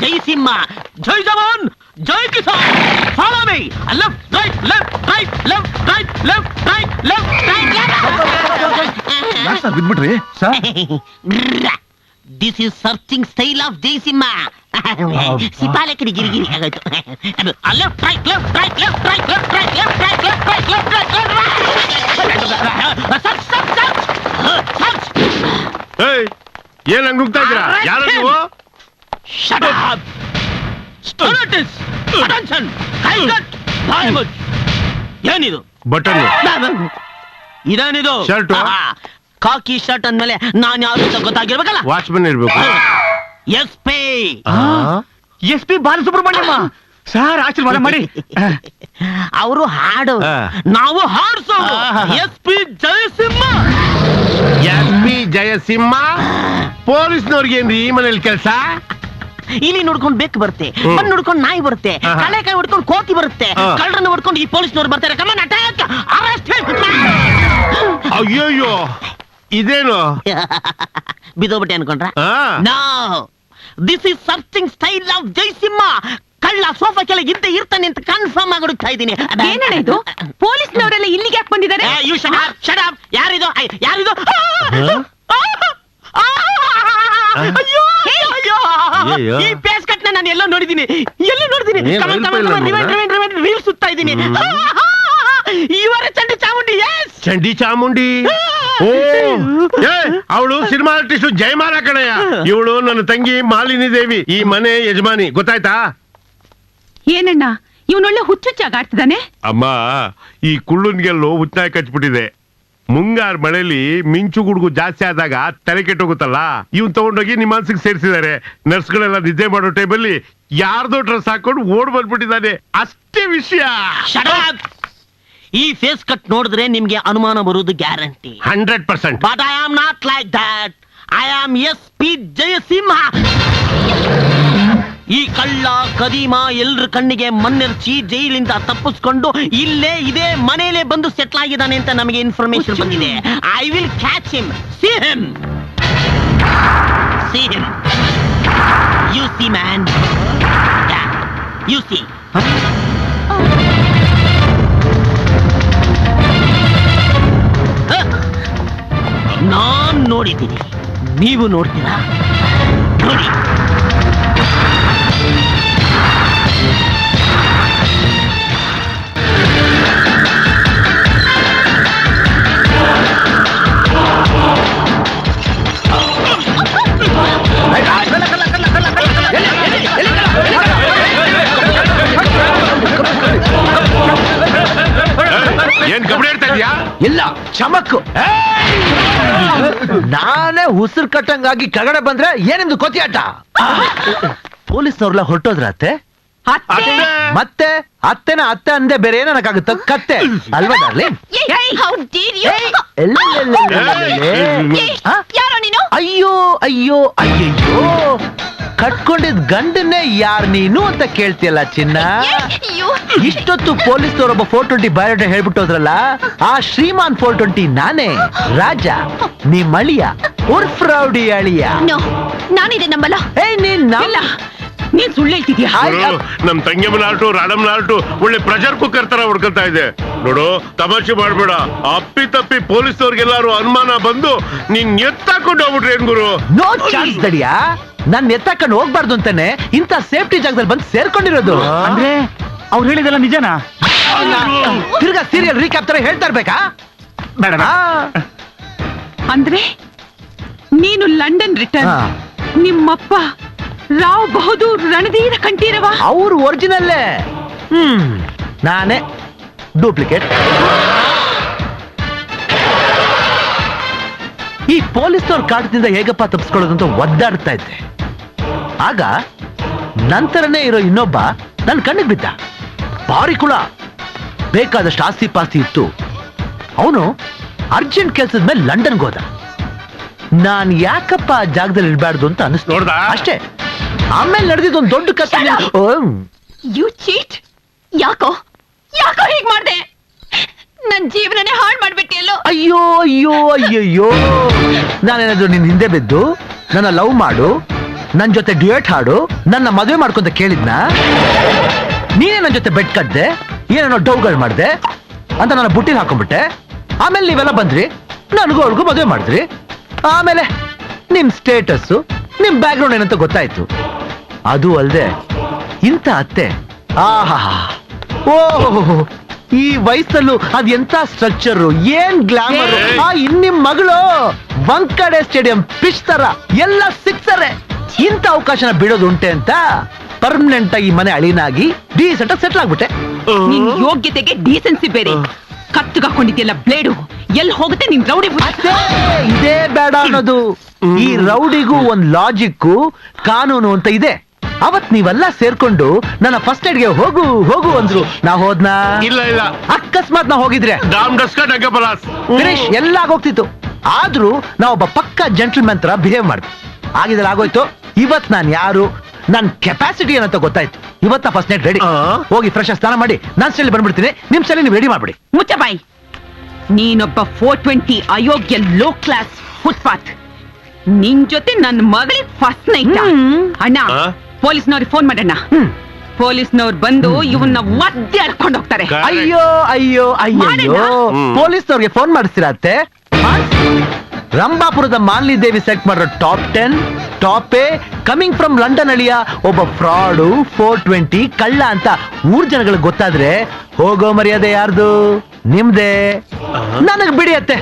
ಜೈ ಸಿಂಹ, ಜೈ ಜವಾನ್, ಜೈ ಕಿಸಾನ್. Follow me. Left right left right left right left right left right. ಬಿದ್ಬಿಟ್ರಿ sir. This is searching style of Jai Simha. ಸಿಪಾಲೆ ಕಡೆ ಗಿರಿಗಿರಿ ಆಗೋಯ್ತು. Left right left right left right left right left right left right left right search search search. ಏನ್ ಹಂಗ್ ನುಗ್ತಾ ಇದ್ದೀರಾ? ಯಾರು ನೀವು? Shut up! Stolidus! Attention! Tiger! Diamond! ಏನಿದು? ಬಟನ್. ಇದೇನಿದು? ಶರ್ಟ್. ಕಾಕಿ ಶರ್ಟ್ ಅಂದ್ಮೇಲೆ ನಾನು ಯಾರು ಅಂತ ಗೊತ್ತಾಗಿರ್ಬೇಕಲ್ಲ. ವಾಚ್ಮನ್ ಇರ್ಬೇಕು. ಎಸ್ ಪಿ ಬಾಲಸುಬ್ರಹ್ಮಣ್ಯಮ್ಮ ಸರ್, ಆಶೀರ್ವಾದ ಮಾಡಿ. ಅವರು ಹಾಡು, ನಾವು ಹಾಡ್ಸೋದು. S P Jayasimha. S P Jayasimha. ಪೊಲೀಸ್ನವ್ರಿಗೆ ಏನ್ರಿ ಈ ಮನೇಲಿ ಕೆಲಸ? ಇಲ್ಲಿ ನೋಡ್ಕೊಂಡು ಬೆಕ್ಕು ಬರುತ್ತೆ, ಬಂದ್ ನೋಡ್ಕೊಂಡು ನಾಯಿ ಬರುತ್ತೆ, ಕಳೆಕಾಯಿ ಹೊಡ್ಕೊಂಡು ಕೋತಿ ಬರುತ್ತೆ, ಕಳ್ಳರನ್ನ ಹೊಡ್ಕೊಂಡು ಈ ಪೊಲೀಸ್ನವ್ರು ಬರ್ತಾರೆ. Come on attack, arrest. ಅಯ್ಯೋಯ್ಯೋ, ಇದೇನು ಬಿದೋಬಿಟ್ಟೆ ಅನ್ಕೊಂಡ್ರ? No, this is searching style of Jayasimha. ಕಳ್ಳ ಸೋಫಾ ಕೆಳಗೆ ಇದ್ದೇ ಇರ್ತಾನೆ ಅಂತ ಕನ್ಫರ್ಮ್ ಆಗಿ ಹುಡುಕ್ತಾ ಇದ್ದೀನಿ. ಏನಿದು? ಪೊಲೀಸ್ನವರೆಲ್ಲ ಇಲ್ಲಿಗೆ ಯಾಕೆ ಬಂದಿದ್ದಾರೆ? You shut up, shut up. ಯಾರಿದು? ಯಾರಿದು? ಅಯ್ಯೋ ಅಯ್ಯೋ, ಈ ಪೇಸ್ ಕಟ್ ನಾನು ಎಲ್ಲೋ ನೋಡಿದ್ದೀನಿ, ಎಲ್ಲೋ ನೋಡಿದ್ದೀನಿ. ರೀಲ್ ಸುತ್ತಾ ಇದ್ದೀನಿ. ಇವರ ಚಂಡಿ ಚಾಮುಂಡಿ. ಎಸ್, ಚಂಡಿ ಚಾಮುಂಡಿ. ಅವಳು ಸಿನಿಮಾ ಆರ್ಟಿಸ್ಟ್ ಜಯಮಾಲ ಕಣಯ್ಯ. ಇವಳು ನನ್ನ ತಂಗಿ ಮಾಲಿನಿ ದೇವಿ, ಈ ಮನೆ ಯಜಮಾನಿ. ಗೊತ್ತಾಯ್ತಾ? ಏನಣ್ಣ ಇವನೊಳ್ಳೆ ಹುಚ್ಚುಚ್ಚಾಗಾಡ್ತಿದ್ದಾನೆ. ಅಮ್ಮ, ಈ ಕುಳ್ಳನ್ಗೆಲ್ಲೋ ಹುಚ್ಚಾಗಿ ಕಚ್ಬಿಟ್ಟಿದೆ. ಮುಂಗಾರು ಮಳೆಯಲ್ಲಿ ಮಿಂಚು ಗುಡುಗು ಜಾಸ್ತಿ ಆದಾಗ ತಲೆ ಕೆಟ್ಟೋಗುತ್ತಲ್ಲ, ಇವ್ನ್ ತಗೊಂಡೋಗಿ ನಿಮ್ಮ ಮನ್ಸಿಗೆ ಸೇರಿಸಿದ್ದಾರೆ. ನರ್ಸ್ಗಳೆಲ್ಲ ನಿದ್ದೆ ಮಾಡೋ ಟೈಮಲ್ಲಿ ಯಾರ್ದೋ ಡ್ರೆಸ್ ಹಾಕೊಂಡು ಓಡ್ ಬಂದ್ಬಿಟ್ಟಿದ್ದಾನೆ. ಅಷ್ಟೇ ವಿಷಯ. ಈ ಫೇಸ್ ಕಟ್ ನೋಡಿದ್ರೆ ನಿಮ್ಗೆ ಅನುಮಾನ ಬರುವುದು guarantee. 100%. But I am not like that. I am S P Jayasimha. ಈ ಕಳ್ಳ ಕದೀಮ ಎಲ್ರ ಕಣ್ಣಿಗೆ ಮಣ್ಣೆರ್ಚಿ ಜೈಲಿಂದ ತಪ್ಪಿಸ್ಕೊಂಡು ಇಲ್ಲೇ ಇದೇ ಮನೆಯಲ್ಲೇ ಬಂದು ಸೆಟ್ಲ್ ಆಗಿದ್ದಾನೆ ಅಂತ ನಮಗೆ ಇನ್ಫಾರ್ಮೇಶನ್ ಬಂದಿದೆ. I will catch him. See him, see him. You see man, you see. ನಾನ್ ನೋಡಿದ್ದೀನಿ, ನೀವು ನೋಡ್ತೀರಾ? ನೋಡಿ. ಏನ್ ಕಬಡ್ಡಿ ಆಡ್ತಾ ಇದೀಯಾ? ಇಲ್ಲ, ಚಮಕ್ಕು. ನಾನೇ ಉಸಿರು ಕಟ್ಟಂಗಾಗಿ ಕೆಳಗಡೆ ಬಂದ್ರೆ ಏನಿಮ್ದು ಕೊತಿ ಆಟ? ಪೊಲೀಸ್ನವ್ರೆಲ್ಲ ಹೊರಟೋದ್ರ ಅತ್ತೆ? ಮತ್ತೆ ಅತ್ತೆನ ಅತ್ತೆ ಅಂದೆ ಬೇರೆ ಏನಕ್ಕಾಗುತ್ತೆ? ಕತ್ತೆ ಅಲ್ವಾ ಡಾರ್ಲಿಂಗ್? ಯಾರೋ ನೀನು? ಅಯ್ಯೋ ಅಯ್ಯೋ ಅಯ್ಯಯ್ಯೋ, ಕಟ್ಕೊಂಡಿದ್ ಗಂಡನ್ನೇ ಯಾರ್ ನೀನು ಅಂತ ಕೇಳ್ತಿಯಲ್ಲ ಚಿನ್ನ. ಇಷ್ಟೊತ್ತು ಪೊಲೀಸ್ನವರೊಬ್ಬ 420 ಬಯೋಡೇಟಾ ಹೇಳ್ಬಿಟ್ಟೋದ್ರಲ್ಲ, ಆ ಶ್ರೀಮಾನ್ 420 ನಾನೇ, ರಾಜ, ನಿಮ್ ಅಳಿಯ, ಉರ್ಫ್ ರೌಡಿ ಅಳಿಯ. ನಾನಿದೆ ನಂಬಲ್ಲ. ನೀನ್ ಸುಳ್ಳು ಹೇಳ್ತಿದ್ಯಾ? ನಮ್ ತಂಗಿಯಮ್ಮನ ಆಲ್ಟು ರಾಡಮ್ಮನ ಆಲ್ಟು ಒಳ್ಳೆ ಪ್ರೆಷರ್ ಕುಕ್ಕರ್ ತರ ಹೊಡ್ಕೊತಾ ಇದೆ ನೋಡು. ತಮಾಷೆ ಮಾಡ್ಬೇಡ. ಅಪ್ಪಿ ತಪ್ಪಿ ಪೊಲೀಸ್ನವ್ರಿಗೆಲ್ಲಾರು ಅನುಮಾನ ಬಂದು ನೀನ್ ಎತ್ತಾಕೊಂಡು ಹೋಗ್ಬಿಟ್ರೆ ಏನ್ ಗುರು? No chance ದಡಿಯಾ. ನಾನ್ ಎತ್ತಾಕೊಂಡು ಹೋಗ್ಬಾರ್ದು ಅಂತಾನೆ ಇಂತ ಸೇಫ್ಟಿ ಜಾಗದಲ್ಲಿ ಬಂದು ಸೇರ್ಕೊಂಡಿರೋದು. ಅಂದ್ರೆ ಅವ್ರು ಹೇಳಿದೆಲ್ಲ ನಿಜನಾ? ತಿರ್ಗಾ ಸೀರಿಯಲ್ ರೀಕ್ಯಾಪ್ ತರ ಹೇಳ್ತಾ ಇರ್ಬೇಕಾ? ಬೇಡ. ಅಂದ್ರೆ ನೀನು ಲಂಡನ್ ರಿಟರ್ನ್, ನಿಮ್ಮಪ್ಪ ರಾವ್ ಬಹದ್ದೂರ್ ರಣಧೀರ ಕಂಠೀರವ ಅವ್ರು ಒರಿಜಿನಲ್ಲೇ, ನಾನೇ ಡೂಪ್ಲಿಕೇಟ್. ಈ ಪೊಲೀಸ್ನವ್ರ ಕಾಟದಿಂದ ಹೇಗಪ್ಪ ತಪ್ಪಿಸ್ಕೊಳ್ಳೋದು ಅಂತ ಒದ್ದಾಡ್ತಾ ಇದ್ದೆ. ಆಗ ನಂತರನೇ ಇರೋ ಇನ್ನೊಬ್ಬ ನನ್ನ ಕಣ್ಣಿಗೆ ಬಿದ್ದ. ಭಾರಿ ಕುಳ, ಬೇಕಾದಷ್ಟು ಆಸ್ತಿ ಪಾಸ್ತಿ ಇತ್ತು. ಅವನು ಅರ್ಜೆಂಟ್ ಕೆಲ್ಸದ ಮೇಲೆ ಲಂಡನ್ಗೆ ಹೋದ. ನಾನ್ ಯಾಕಪ್ಪ ಆ ಜಾಗದಲ್ಲಿ ಇರಬಾರ್ದು ಅಂತ ಅನಿಸ್ತು. ನೋಡ್ದ ಅಷ್ಟೇ. ಆಮೇಲೆ ನಡೆದಿದ್ದು ಒಂದು ದೊಡ್ಡ ಕಥೆ. You cheat. ಯಾಕೋ ಯಾಕೋ ಹೀಗ್ ಮಾಡ್ದೆ? ನನ್ ಜೀವನನೇ ಹಾಳು ಮಾಡ್ಬಿಟ್ಟಿಯಲ್ಲೋ. ಅಯ್ಯೋ ಅಯ್ಯೋ ಅಯ್ಯಯ್ಯೋ, ನಾನೇನಾದ್ರು ನಿನ್ ಹಿಂದೆ ಬಿದ್ದು ನನ್ನ ಲವ್ ಮಾಡು, ನನ್ ಜೊತೆ ಡ್ಯೂಯೇಟ್ ಹಾಡು, ನನ್ನ ಮದುವೆ ಮಾಡ್ಕೊಂತ ಕೇಳಿದ್ನ. ನೀನೇ ನನ್ ಜೊತೆ ಬೆಟ್ ಕಟ್ದೆ, ಏನೇನೋ ಡೌಗಳು ಮಾಡ್ದೆ ಅಂತ ನನ್ನ ಬುಟ್ಟಿಲ್ ಹಾಕೊಂಡ್ಬಿಟ್ಟೆ. ಆಮೇಲೆ ನೀವೆಲ್ಲ ಬಂದ್ರಿ, ನನಗೂ ಅವ್ರಿಗೂ ಮದುವೆ ಮಾಡಿದ್ರಿ. ಆಮೇಲೆ ನಿಮ್ ಸ್ಟೇಟಸ್, ನಿಮ್ ಬ್ಯಾಕ್ ಗ್ರೌಂಡ್ ಏನಂತ ಗೊತ್ತಾಯ್ತು. ಅದು ಅಲ್ದೆ ಇಂಥ ಅತ್ತೆ, ಆಹಾ, ಓಹೋ, ಈ ವಯಸ್ಸಲ್ಲೂ ಅದ್ ಎಂತ ಸ್ಟ್ರಕ್ಚರ್, ಏನ್ ಗ್ಲಾಮರ್. ನಿಮ್ ಮಗಳು ವಂಕಡೆ ಸ್ಟೇಡಿಯಂ ಪಿಚ್ ತರ ಎಲ್ಲ ಸಿಕ್ಸರೆ. ಇಂಥ ಅವಕಾಶನ ಬಿಡೋದು ಉಂಟೆ ಅಂತ ಪರ್ಮನೆಂಟ್ ಆಗಿ ಮನೆ ಅಳಿನಾಗಿ ಡೀಸೆಂಟ್ ಆಗಿ ಸೆಟ್ಲ್ ಆಗ್ಬಿಟ್ಟೆ. ನಿನ್ ಯೋಗ್ಯತೆಗೆ ಡೀಸೆನ್ಸಿ ಬೇರೆ. ಕತ್ತುಗಾಕೊಂಡಿದ್ಯಲ್ಲ ಬ್ಲೇಡು, ಎಲ್ಲಿ ಹೋಗುತ್ತೆ ನಿನ್ ರೌಡಿ ಬುದ್ಧಿ? ಅಷ್ಟೇ, ಇದೇ ಬೇಡ ಅನ್ನೋದು. ಈ ರೌಡಿಗೂ ಒಂದ್ ಲಾಜಿಕ್ಕು, ಕಾನೂನು ಅಂತ ಇದೆ. ಅವತ್ ನೀವೆಲ್ಲ ಸೇರ್ಕೊಂಡು ನನ್ನ ಫಸ್ಟ್ ಏಡ್ಗೆ ಹೋಗು ಹೋಗು ಅಂದ್ರು. ನಾ ಹೋದ್ನಾ? ಇಲ್ಲ ಇಲ್ಲ, ಅಕಸ್ಮಾತ್ ನಾ ಹೋಗಿದ್ರೆ ಡಾಮ್ ಡಸ್ಕ ಡಂಗಪಲಾಸ್ ಫಿನಿಶ್ ಎಲ್ಲ ಆಗೋಗ್ತಿತ್ತು. ಆದ್ರೂ ನಾವೊಬ್ಬ ಪಕ್ಕ ಜೆಂಟಲ್ಮನ್ ತರ ಬಿಹೇವ್ ಮಾಡ್ದೆ. ಆಗಿದ್ರೆ ಆಗೋಯ್ತು. ಇವತ್ ನಾನ್ ಯಾರು, ನನ್ ಕೆಪಾಸಿಟಿ ಏನಂತ ಗೊತ್ತಾಯ್ತು. ಇವತ್ತ ಫಸ್ಟ್ ನೈಟ್ ರೆಡಿ. ಹೋಗಿ ಫ್ರೆಶ್ ಸ್ನಾನ ಮಾಡಿ ನಾನ್ ಸ್ಟೈಲ್ ಬಂದ್ಬಿಡ್ತೀನಿ. ನಿಮ್ ಸ್ಟೈಲ್ ನೀವು ರೆಡಿ ಮಾಡ್ಬಿಡಿ. ಮುಚ್ಚ ಬಾಯ್. ನೀನೊಬ್ಬ 420 ಅಯೋಗ್ಯ ಲೋ ಕ್ಲಾಸ್ ಫುಟ್ಪಾತ್. ನಿನ್ ಜೊತೆ ನನ್ನ ಮಗಳಿಗೆ ಫಸ್ಟ್ ನೈಟ್. ಅಣ್ಣ, ಪೊಲೀಸ್ನವ್ರಿಗೆ ಫೋನ್ ಮಾಡಣ್ಣ. ಪೊಲೀಸ್ನವ್ರು ಬಂದು ಇವನ್ನ ಒದ್ದೆ ಹರ್ಕೊಂಡು ಹೋಗ್ತಾರೆ. ಅಯ್ಯೋ ಅಯ್ಯೋ ಅಯ್ಯೋ, ಪೊಲೀಸ್ನವ್ರಿಗೆ ಫೋನ್ ಮಾಡಿಸ್ತೀರಾ ಅತ್ತೆ? ರಂಭಾಪುರದ ಮಾನ್ಲಿ ದೇವಿ ಸೆಲೆಕ್ಟ್ ಮಾಡಿರೋ top 10 top A coming from London ಅಳಿಯ ಒಬ್ಬ ಫ್ರಾಡು 420 ಕಳ್ಳ ಅಂತ ಊರ್ ಜನಗಳಿಗೆ ಗೊತ್ತಾದ್ರೆ ಹೋಗೋ ಮರ್ಯಾದೆ ಯಾರ್ದು? ನಿಮ್ದೇ. ನನಗ್ ಬಿಡಿ ಅತ್ತೆ.